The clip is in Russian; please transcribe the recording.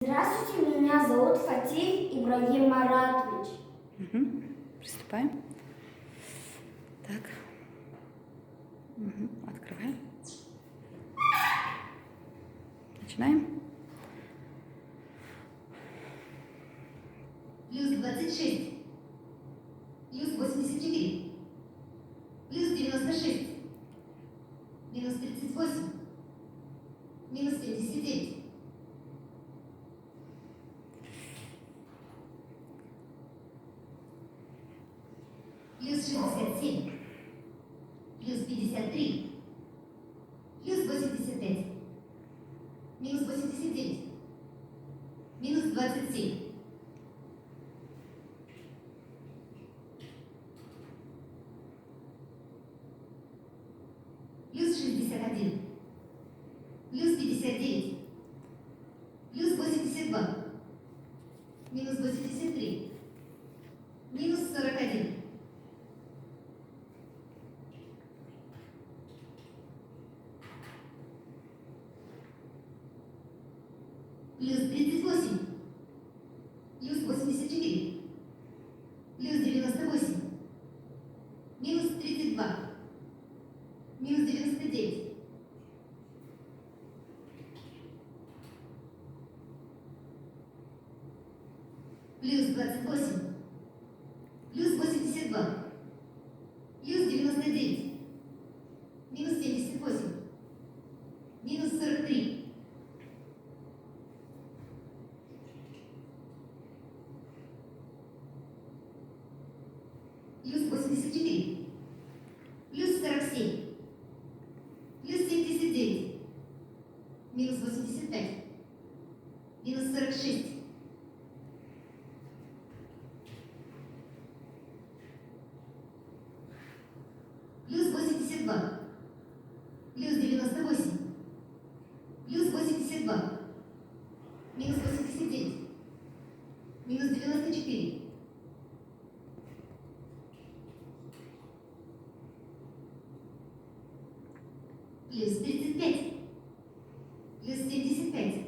Здравствуйте, меня зовут Фатих Ибрагим Маратович. Приступаем. Так. Открываем. Начинаем. Плюс 26. Плюс 84. Плюс 96. Минус 38. Минус 79. Плюс 67. Плюс 53. Плюс 85. Минус 89. Минус 27. Плюс 61. Плюс 59. Плюс 82. Минус 83. Минус 41. Плюс 38. Плюс 84. Плюс 98. Минус 32. Минус 99. Плюс 28. Плюс 82. Плюс 99. Минус 78. Минус 43. Плюс 84. Плюс 47. Плюс 79. Минус 85. Минус 46. Плюс 82. Плюс 98. Плюс 82. Минус 89. Минус 94. Плюс 35. Плюс 75.